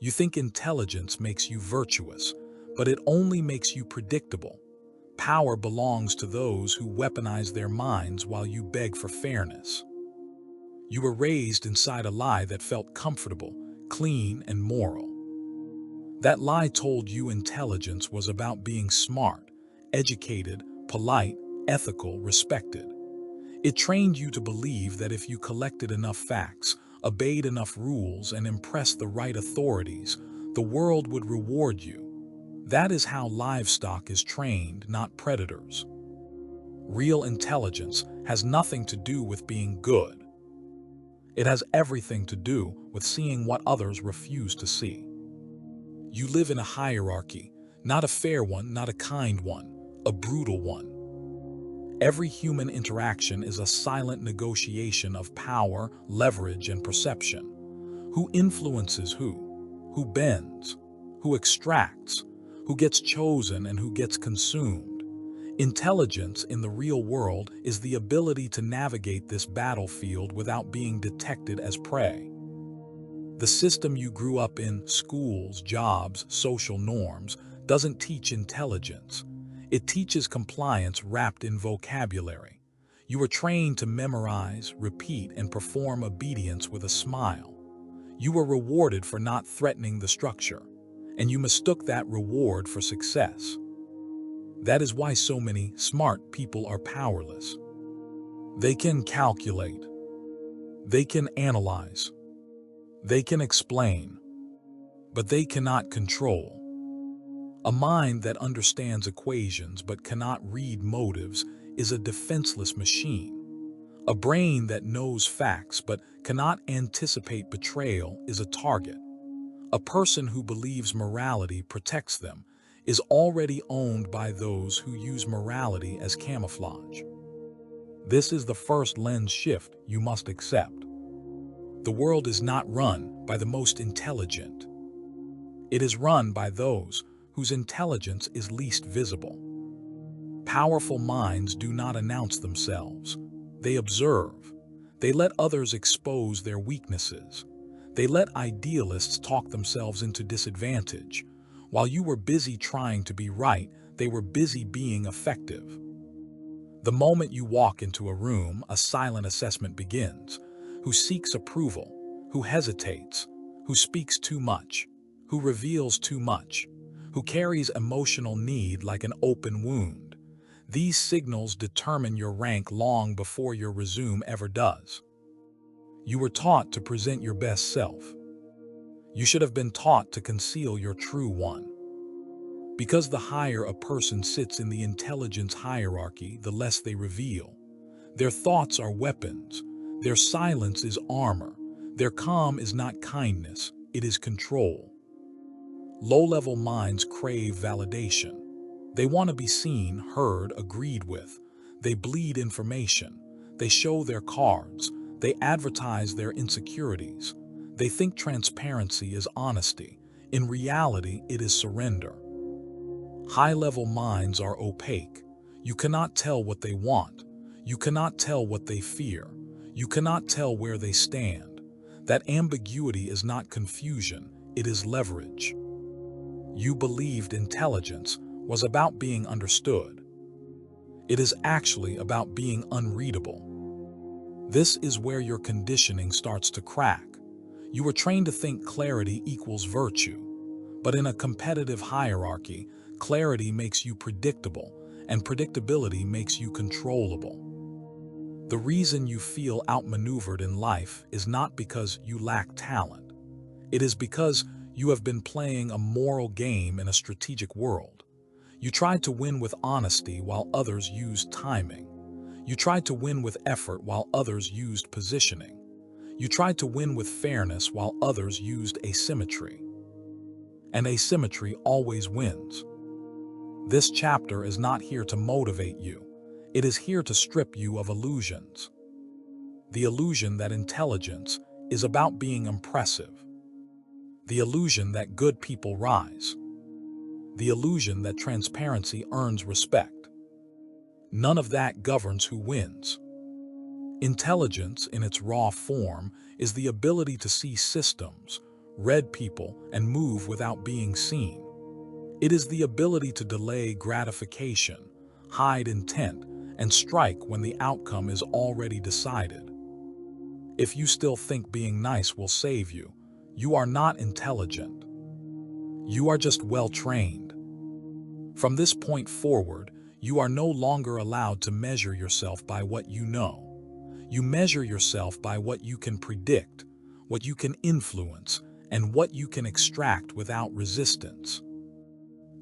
You think intelligence makes you virtuous, but it only makes you predictable. Power belongs to those who weaponize their minds while you beg for fairness. You were raised inside a lie that felt comfortable, clean, and moral. That lie told you intelligence was about being smart, educated, polite, ethical, respected. It trained you to believe that if you collected enough facts, obeyed enough rules, and impressed the right authorities, the world would reward you. That is how livestock is trained, not predators. Real intelligence has nothing to do with being good. It has everything to do with seeing what others refuse to see. You live in a hierarchy, not a fair one, not a kind one, a brutal one. Every human interaction is a silent negotiation of power, leverage, and perception. Who influences who? Who bends? Who extracts? Who gets chosen and who gets consumed? Intelligence in the real world is the ability to navigate this battlefield without being detected as prey. The system you grew up in, schools, jobs, social norms, doesn't teach intelligence. It teaches compliance wrapped in vocabulary. You were trained to memorize, repeat, and perform obedience with a smile. You were rewarded for not threatening the structure, and you mistook that reward for success. That is why so many smart people are powerless. They can calculate. They can analyze. They can explain, but they cannot control. A mind that understands equations but cannot read motives is a defenseless machine. A brain that knows facts but cannot anticipate betrayal is a target. A person who believes morality protects them is already owned by those who use morality as camouflage. This is the first lens shift you must accept. The world is not run by the most intelligent. It is run by those whose intelligence is least visible. Powerful minds do not announce themselves. They observe. They let others expose their weaknesses. They let idealists talk themselves into disadvantage. While you were busy trying to be right, they were busy being effective. The moment you walk into a room, a silent assessment begins. Who seeks approval? Who hesitates? Who speaks too much? Who reveals too much? Who carries emotional need like an open wound? These signals determine your rank long before your resume ever does. You were taught to present your best self. You should have been taught to conceal your true one. Because the higher a person sits in the intelligence hierarchy, the less they reveal. Their thoughts are weapons. Their silence is armor. Their calm is not kindness, it is control. Low-level minds crave validation. They want to be seen, heard, agreed with. They bleed information. They show their cards. They advertise their insecurities. They think transparency is honesty. In reality, it is surrender. High-level minds are opaque. You cannot tell what they want. You cannot tell what they fear. You cannot tell where they stand. That ambiguity is not confusion, it is leverage. You believed intelligence was about being understood. It is actually about being unreadable. This is where your conditioning starts to crack. You were trained to think clarity equals virtue. But in a competitive hierarchy, clarity makes you predictable, and predictability makes you controllable. The reason you feel outmaneuvered in life is not because you lack talent. It is because you have been playing a moral game in a strategic world. You tried to win with honesty while others used timing. You tried to win with effort while others used positioning. You tried to win with fairness while others used asymmetry. And asymmetry always wins. This chapter is not here to motivate you. It is here to strip you of illusions. The illusion that intelligence is about being impressive. The illusion that good people rise. The illusion that transparency earns respect. None of that governs who wins. Intelligence, in its raw form, is the ability to see systems, read people, and move without being seen. It is the ability to delay gratification, hide intent, and strike when the outcome is already decided. If you still think being nice will save you, you are not intelligent. You are just well-trained. From this point forward, you are no longer allowed to measure yourself by what you know. You measure yourself by what you can predict, what you can influence, and what you can extract without resistance.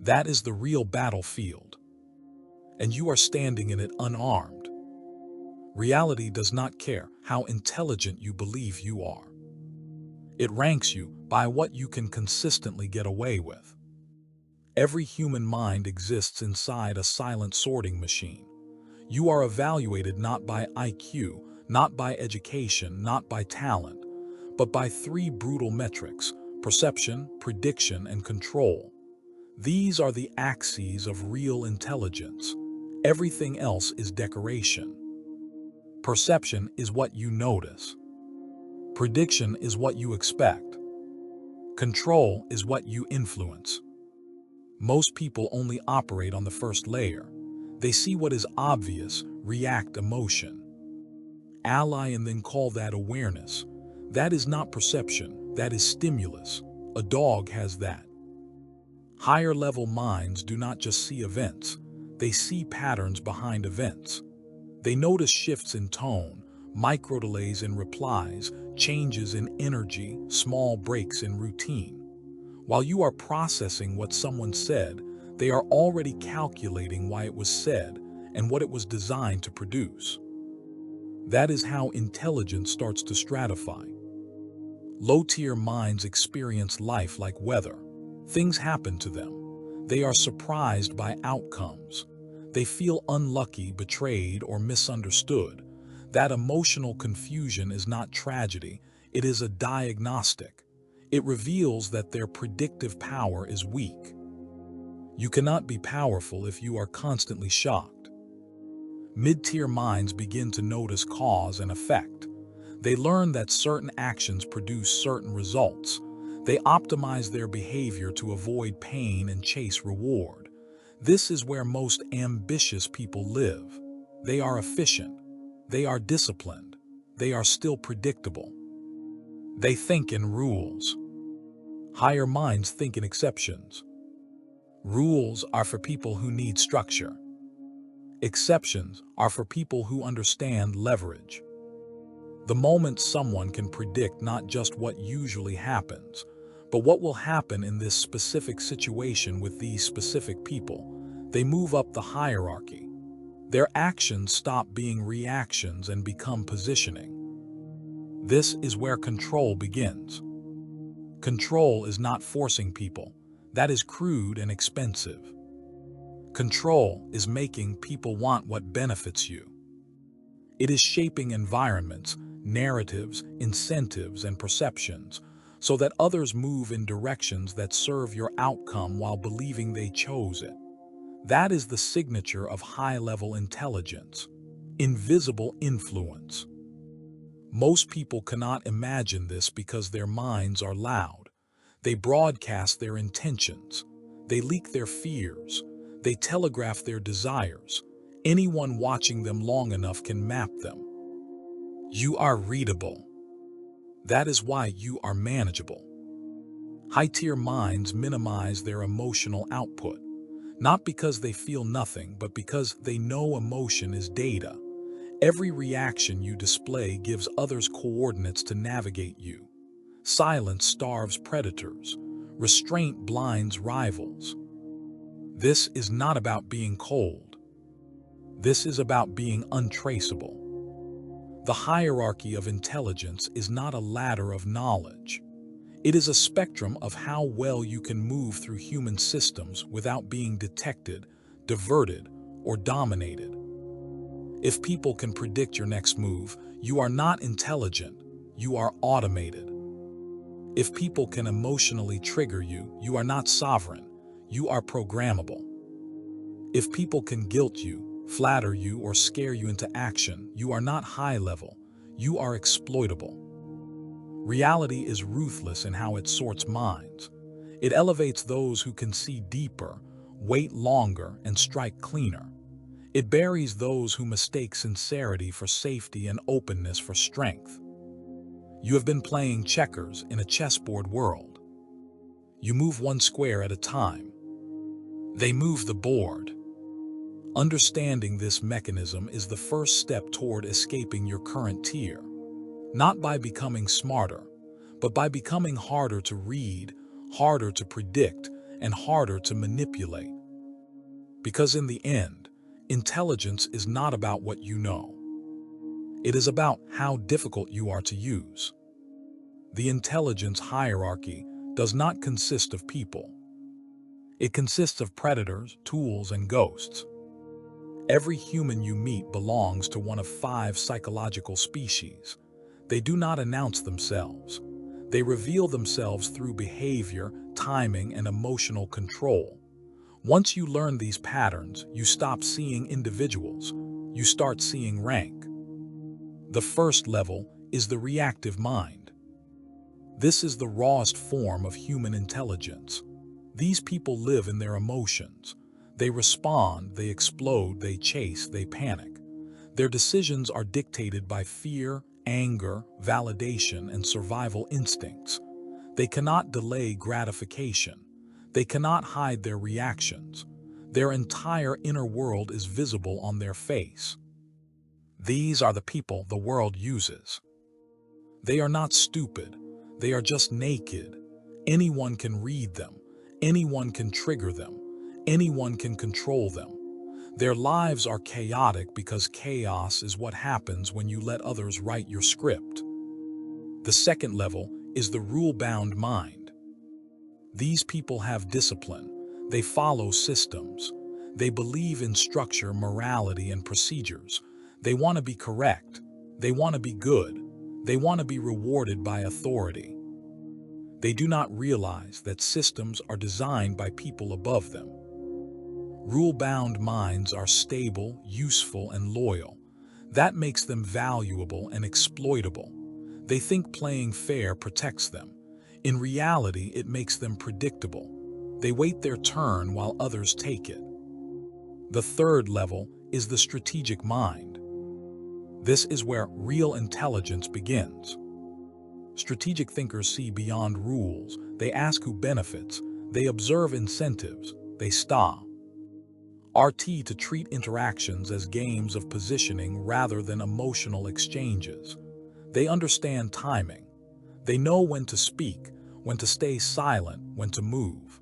That is the real battlefield. And you are standing in it unarmed. Reality does not care how intelligent you believe you are. It ranks you by what you can consistently get away with. Every human mind exists inside a silent sorting machine. You are evaluated not by IQ, not by education, not by talent, but by three brutal metrics: perception, prediction, and control. These are the axes of real intelligence. Everything else is decoration. Perception is what you notice. Prediction is what you expect. Control is what you influence. Most people only operate on the first layer. They see what is obvious, react emotion. Ally and then call that awareness. That is not perception, that is stimulus. A dog has that. Higher level minds do not just see events, they see patterns behind events. They notice shifts in tone, micro delays in replies, changes in energy, small breaks in routine. While you are processing what someone said, they are already calculating why it was said and what it was designed to produce. That is how intelligence starts to stratify. Low-tier minds experience life like weather. Things happen to them. They are surprised by outcomes. They feel unlucky, betrayed, or misunderstood. That emotional confusion is not tragedy, it is a diagnostic. It reveals that their predictive power is weak. You cannot be powerful if you are constantly shocked. Mid-tier minds begin to notice cause and effect. They learn that certain actions produce certain results. They optimize their behavior to avoid pain and chase reward. This is where most ambitious people live. They are efficient. They are disciplined. They are still predictable. They think in rules. Higher minds think in exceptions. Rules are for people who need structure. Exceptions are for people who understand leverage. The moment someone can predict not just what usually happens, but what will happen in this specific situation with these specific people, they move up the hierarchy. Their actions stop being reactions and become positioning. This is where control begins. Control is not forcing people. That is crude and expensive. Control is making people want what benefits you. It is shaping environments, narratives, incentives, and perceptions so that others move in directions that serve your outcome while believing they chose it. That is the signature of high-level intelligence. Invisible influence. Most people cannot imagine this because their minds are loud. They broadcast their intentions. They leak their fears. They telegraph their desires. Anyone watching them long enough can map them. You are readable. That is why you are manageable. High-tier minds minimize their emotional output, not because they feel nothing, but because they know emotion is data. Every reaction you display gives others coordinates to navigate you. Silence starves predators. Restraint blinds rivals. This is not about being cold. This is about being untraceable. The hierarchy of intelligence is not a ladder of knowledge. It is a spectrum of how well you can move through human systems without being detected, diverted, or dominated. If people can predict your next move, you are not intelligent, you are automated. If people can emotionally trigger you, you are not sovereign, you are programmable. If people can guilt you, flatter you, or scare you into action, you are not high level, you are exploitable. Reality is ruthless in how it sorts minds. It elevates those who can see deeper, wait longer, and strike cleaner. It buries those who mistake sincerity for safety and openness for strength. You have been playing checkers in a chessboard world. You move one square at a time. They move the board. Understanding this mechanism is the first step toward escaping your current tier. Not by becoming smarter, but by becoming harder to read, harder to predict, and harder to manipulate. Because in the end, intelligence is not about what you know. It is about how difficult you are to use. The intelligence hierarchy does not consist of people. It consists of predators, tools, and ghosts. Every human you meet belongs to one of 5 psychological species. They do not announce themselves. They reveal themselves through behavior, timing, and emotional control. Once you learn these patterns, you stop seeing individuals. You start seeing rank. The first level is the reactive mind. This is the rawest form of human intelligence. These people live in their emotions. They respond, they explode, they chase, they panic. Their decisions are dictated by fear, anger, validation, and survival instincts. They cannot delay gratification. They cannot hide their reactions. Their entire inner world is visible on their face. These are the people the world uses. They are not stupid. They are just naked. Anyone can read them. Anyone can trigger them. Anyone can control them. Their lives are chaotic because chaos is what happens when you let others write your script. The second level is the rule-bound mind. These people have discipline. They follow systems. They believe in structure, morality, and procedures. They want to be correct. They want to be good. They want to be rewarded by authority. They do not realize that systems are designed by people above them. Rule-bound minds are stable, useful, and loyal. That makes them valuable and exploitable. They think playing fair protects them. In reality, it makes them predictable. They wait their turn while others take it. The third level is the strategic mind. This is where real intelligence begins. Strategic thinkers see beyond rules. They ask who benefits. They observe incentives. They stop. RT to treat interactions as games of positioning rather than emotional exchanges. They understand timing. They know when to speak, when to stay silent, when to move.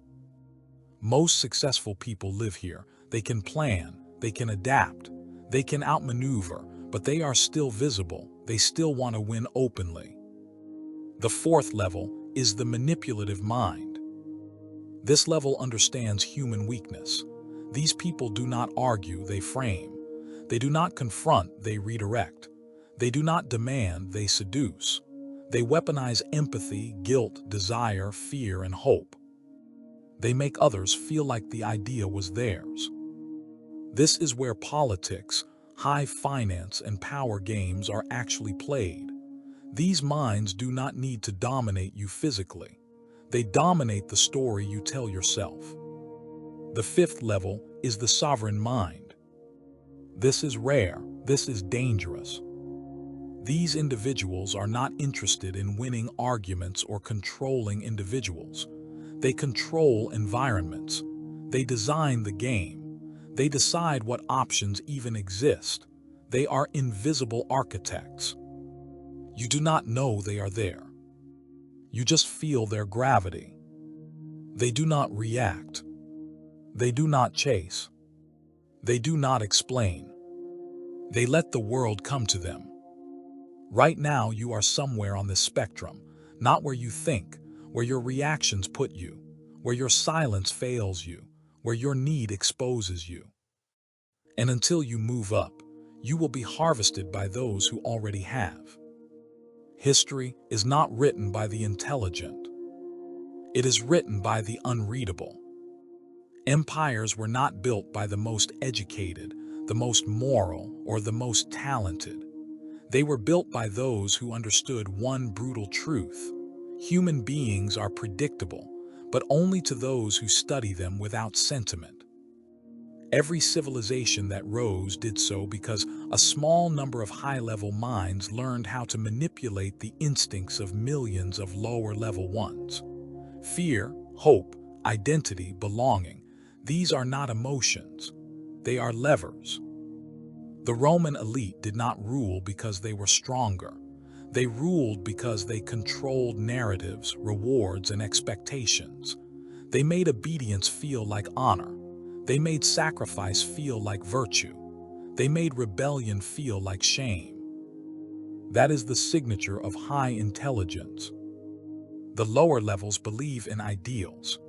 Most successful people live here. They can plan, they can adapt, they can outmaneuver, but they are still visible. They still want to win openly. The fourth level is the manipulative mind. This level understands human weakness. These people do not argue, they frame. They do not confront, they redirect. They do not demand, they seduce. They weaponize empathy, guilt, desire, fear, and hope. They make others feel like the idea was theirs. This is where politics, high finance, and power games are actually played. These minds do not need to dominate you physically. They dominate the story you tell yourself. The fifth level is the sovereign mind. This is rare. This is dangerous. These individuals are not interested in winning arguments or controlling individuals. They control environments. They design the game. They decide what options even exist. They are invisible architects. You do not know they are there. You just feel their gravity. They do not react. They do not chase. They do not explain. They let the world come to them. Right now, you are somewhere on this spectrum, not where you think, where your reactions put you, where your silence fails you, where your need exposes you. And until you move up, you will be harvested by those who already have. History is not written by the intelligent. It is written by the unreadable. Empires were not built by the most educated, the most moral, or the most talented. They were built by those who understood one brutal truth. Human beings are predictable, but only to those who study them without sentiment. Every civilization that rose did so because a small number of high-level minds learned how to manipulate the instincts of millions of lower-level ones. Fear, hope, identity, belonging, these are not emotions. They are levers. The Roman elite did not rule because they were stronger. They ruled because they controlled narratives, rewards, and expectations. They made obedience feel like honor. They made sacrifice feel like virtue. They made rebellion feel like shame. That is the signature of high intelligence. The lower levels believe in ideals.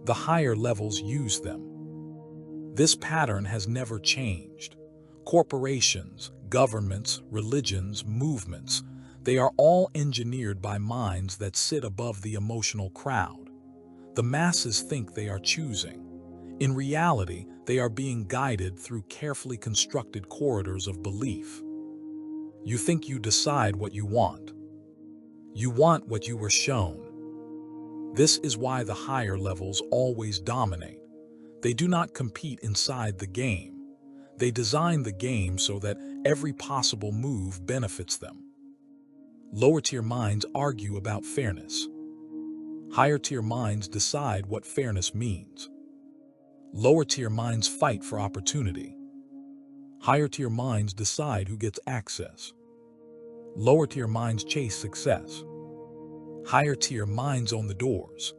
The higher levels use them. This pattern has never changed. Corporations, governments, religions, movements, they are all engineered by minds that sit above the emotional crowd. The masses think they are choosing. In reality, they are being guided through carefully constructed corridors of belief. You think you decide what you want. You want what you were shown. This is why the higher levels always dominate. They do not compete inside the game. They design the game so that every possible move benefits them. Lower-tier minds argue about fairness. Higher-tier minds decide what fairness means. Lower-tier minds fight for opportunity. Higher-tier minds decide who gets access. Lower-tier minds chase success. Higher-tier minds own the doors.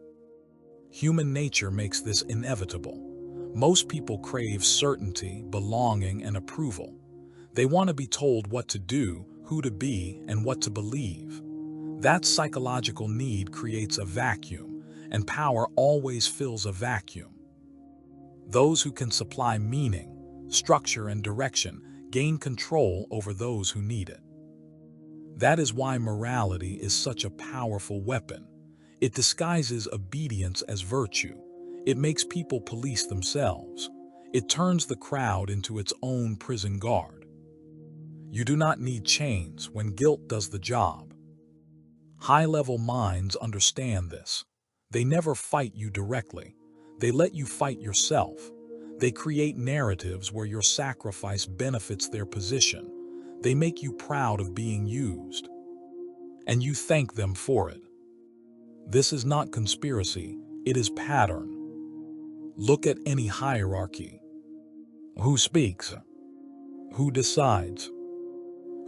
Human nature makes this inevitable. Most people crave certainty, belonging, and approval. They want to be told what to do, who to be, and what to believe. That psychological need creates a vacuum, and power always fills a vacuum. Those who can supply meaning, structure, and direction gain control over those who need it. That is why morality is such a powerful weapon. It disguises obedience as virtue. It makes people police themselves. It turns the crowd into its own prison guard. You do not need chains when guilt does the job. High-level minds understand this. They never fight you directly. They let you fight yourself. They create narratives where your sacrifice benefits their position. They make you proud of being used. And you thank them for it. This is not conspiracy, it is pattern. Look at any hierarchy. Who speaks? Who decides?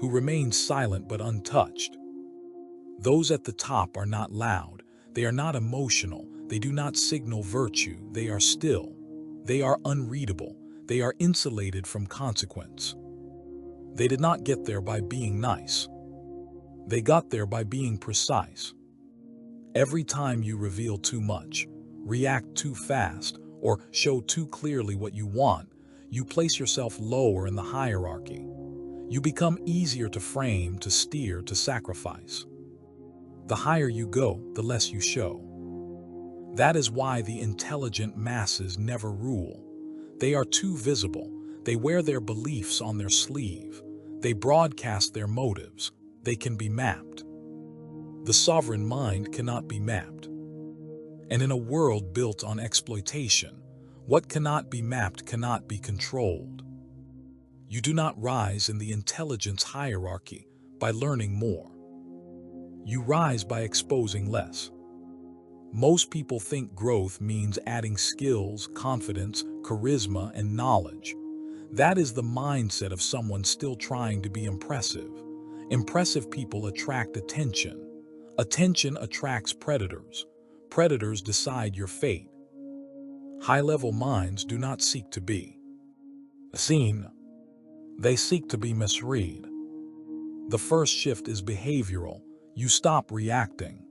Who remains silent but untouched? Those at the top are not loud. They are not emotional. They do not signal virtue. They are still. They are unreadable. They are insulated from consequence. They did not get there by being nice. They got there by being precise. Every time you reveal too much, react too fast, or show too clearly what you want, you place yourself lower in the hierarchy. You become easier to frame, to steer, to sacrifice. The higher you go, the less you show. That is why the intelligent masses never rule. They are too visible. They wear their beliefs on their sleeve. They broadcast their motives. They can be mapped. The sovereign mind cannot be mapped. And in a world built on exploitation, what cannot be mapped cannot be controlled. You do not rise in the intelligence hierarchy by learning more. You rise by exposing less. Most people think growth means adding skills, confidence, charisma, and knowledge. That is the mindset of someone still trying to be impressive. Impressive people attract attention. Attention attracts predators. Predators decide your fate. High-level minds do not seek to be seen. They seek to be misread. The first shift is behavioral. You stop reacting.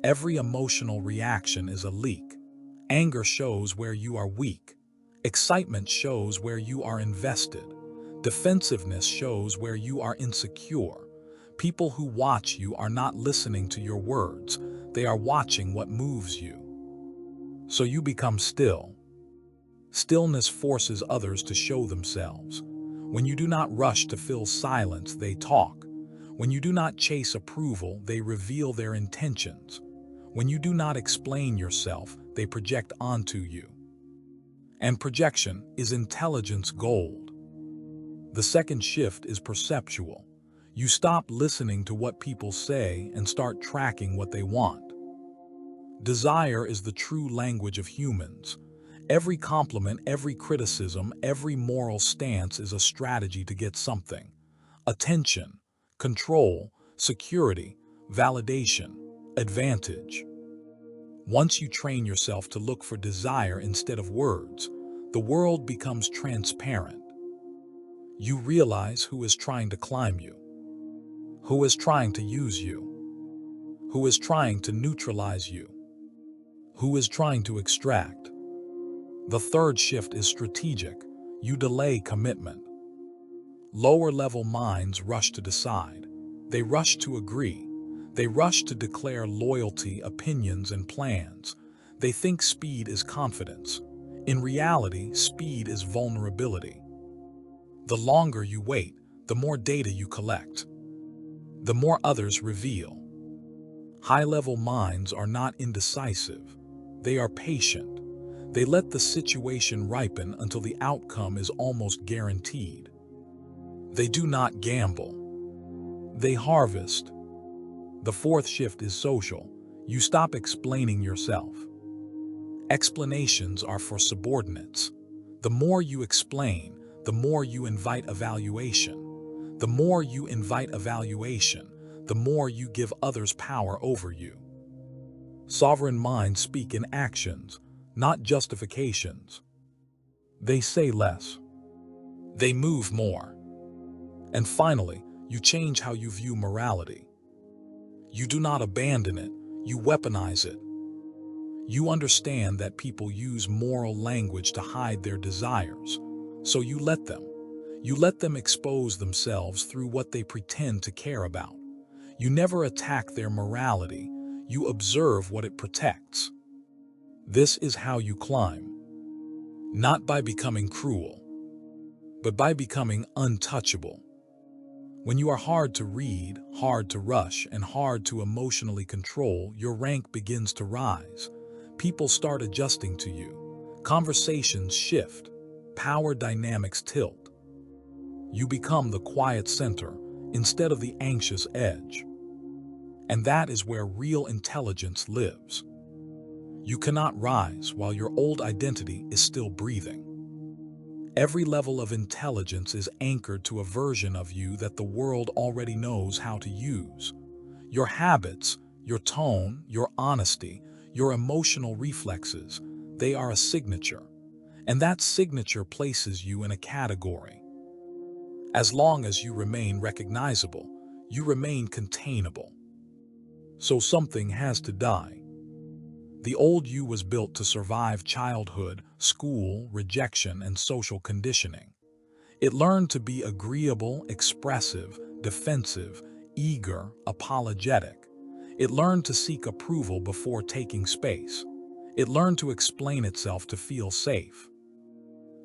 Every emotional reaction is a leak. Anger shows where you are weak. Excitement shows where you are invested. Defensiveness shows where you are insecure. People who watch you are not listening to your words. They are watching what moves you. So you become still. Stillness forces others to show themselves. When you do not rush to fill silence, they talk. When you do not chase approval, they reveal their intentions. When you do not explain yourself, they project onto you. And projection is intelligence gold. The second shift is perceptual. You stop listening to what people say and start tracking what they want. Desire is the true language of humans. Every compliment, every criticism, every moral stance is a strategy to get something. Attention, control, security, validation, advantage. Once you train yourself to look for desire instead of words, the world becomes transparent. You realize who is trying to climb you, who is trying to use you, who is trying to neutralize you, who is trying to extract. The third shift is strategic. You delay commitment. Lower-level minds rush to decide. They rush to agree. They rush to declare loyalty, opinions, and plans. They think speed is confidence. In reality, speed is vulnerability. The longer you wait, the more data you collect. The more others reveal. High-level minds are not indecisive. They are patient. They let the situation ripen until the outcome is almost guaranteed. They do not gamble. They harvest. The fourth shift is social. You stop explaining yourself. Explanations are for subordinates. The more you explain, the more you invite evaluation. The more you invite evaluation, the more you give others power over you. Sovereign minds speak in actions, not justifications. They say less. They move more. And finally, you change how you view morality. You do not abandon it, you weaponize it. You understand that people use moral language to hide their desires, so you let them. You let them expose themselves through what they pretend to care about. You never attack their morality, you observe what it protects. This is how you climb. Not by becoming cruel, but by becoming untouchable. When you are hard to read, hard to rush, and hard to emotionally control, your rank begins to rise. People start adjusting to you. Conversations shift. Power dynamics tilt. You become the quiet center instead of the anxious edge. And that is where real intelligence lives. You cannot rise while your old identity is still breathing. Every level of intelligence is anchored to a version of you that the world already knows how to use. Your habits, your tone, your honesty, your emotional reflexes, they are a signature. And that signature places you in a category. As long as you remain recognizable, you remain containable. So something has to die. The old you was built to survive childhood, school, rejection, and social conditioning. It learned to be agreeable, expressive, defensive, eager, apologetic. It learned to seek approval before taking space. It learned to explain itself to feel safe.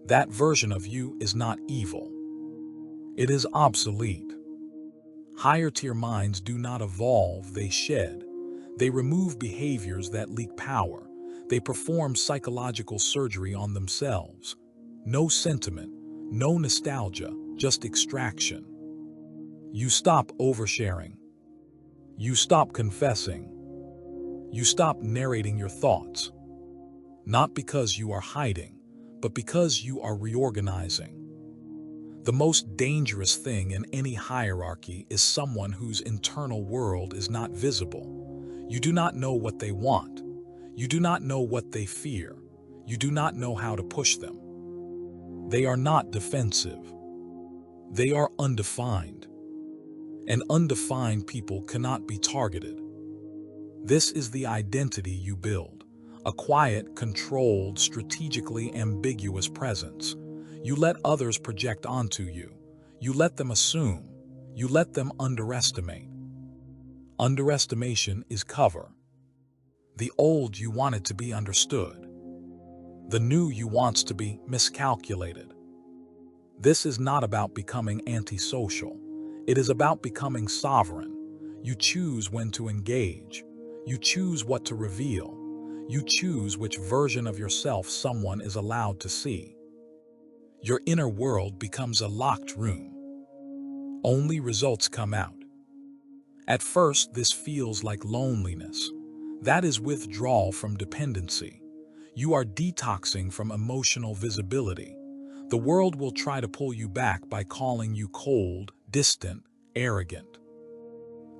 That version of you is not evil. It is obsolete. Higher-tier minds do not evolve, they shed. They remove behaviors that leak power. They perform psychological surgery on themselves. No sentiment, no nostalgia, just extraction. You stop oversharing. You stop confessing. You stop narrating your thoughts. Not because you are hiding, but because you are reorganizing. The most dangerous thing in any hierarchy is someone whose internal world is not visible. You do not know what they want. You do not know what they fear. You do not know how to push them. They are not defensive. They are undefined. And undefined people cannot be targeted. This is the identity you build. A quiet, controlled, strategically ambiguous presence. You let others project onto you. You let them assume. You let them underestimate. Underestimation is cover. The old you wanted to be understood. The new you wants to be miscalculated. This is not about becoming antisocial. It is about becoming sovereign. You choose when to engage. You choose what to reveal. You choose which version of yourself someone is allowed to see. Your inner world becomes a locked room. Only results come out. At first, this feels like loneliness. That is withdrawal from dependency. You are detoxing from emotional visibility. The world will try to pull you back by calling you cold, distant, arrogant.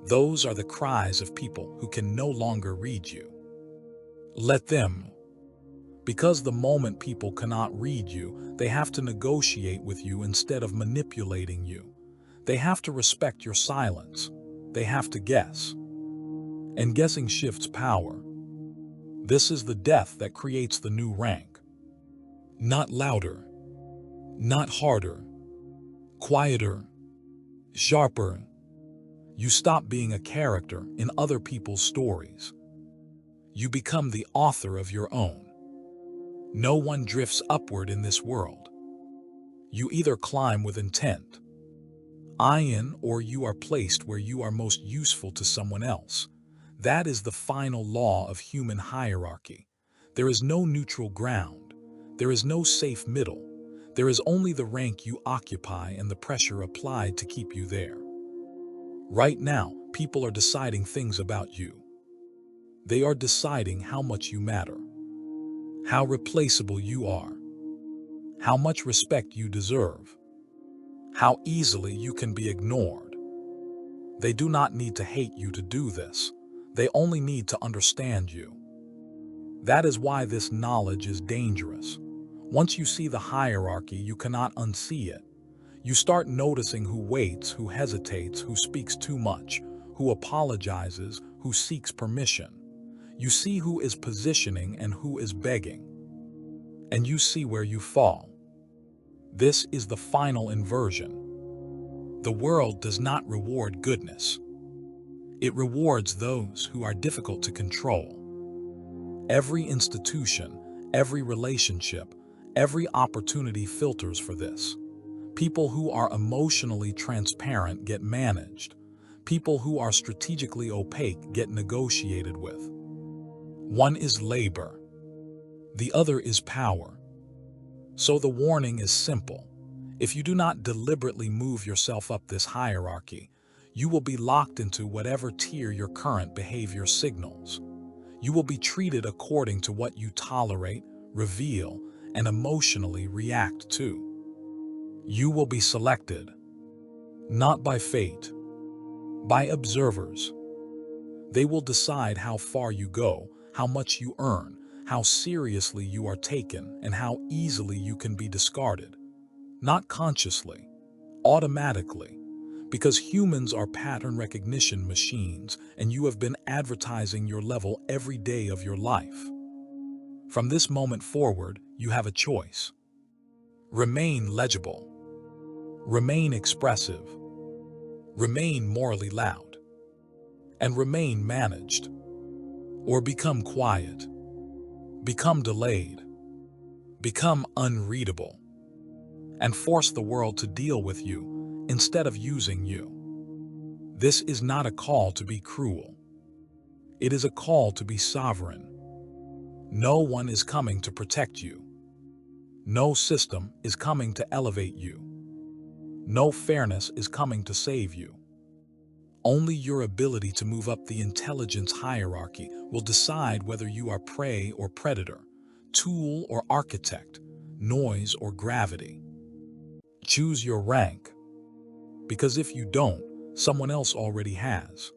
Those are the cries of people who can no longer read you. Let them. Because the moment people cannot read you, they have to negotiate with you instead of manipulating you. They have to respect your silence. They have to guess. And guessing shifts power. This is the death that creates the new rank. Not louder, not harder, quieter, sharper. You stop being a character in other people's stories. You become the author of your own. No one drifts upward in this world. You either climb with intent, or you are placed where you are most useful to someone else. That is the final law of human hierarchy. There is no neutral ground. There is no safe middle. There is only the rank you occupy and the pressure applied to keep you there. Right now, people are deciding things about you. They are deciding how much you matter, how replaceable you are, how much respect you deserve, how easily you can be ignored. They do not need to hate you to do this. They only need to understand you. That is why this knowledge is dangerous. Once you see the hierarchy, you cannot unsee it. You start noticing who waits, who hesitates, who speaks too much, who apologizes, who seeks permission. You see who is positioning and who is begging. And you see where you fall. This is the final inversion. The world does not reward goodness. It rewards those who are difficult to control. Every institution, every relationship, every opportunity filters for this. People who are emotionally transparent get managed. People who are strategically opaque get negotiated with. One is labor. The other is power. So the warning is simple. If you do not deliberately move yourself up this hierarchy, you will be locked into whatever tier your current behavior signals. You will be treated according to what you tolerate, reveal, and emotionally react to. You will be selected, not by fate, by observers. They will decide how far you go, how much you earn, how seriously you are taken, and how easily you can be discarded. Not consciously, automatically, because humans are pattern recognition machines, and you have been advertising your level every day of your life. From this moment forward, you have a choice. Remain legible. Remain expressive. Remain morally loud. And remain managed. Or become quiet. Become delayed. Become unreadable. And force the world to deal with you instead of using you. This is not a call to be cruel. It is a call to be sovereign. No one is coming to protect you. No system is coming to elevate you. No fairness is coming to save you. Only your ability to move up the intelligence hierarchy will decide whether you are prey or predator, tool or architect, noise or gravity. Choose your rank, because if you don't, someone else already has.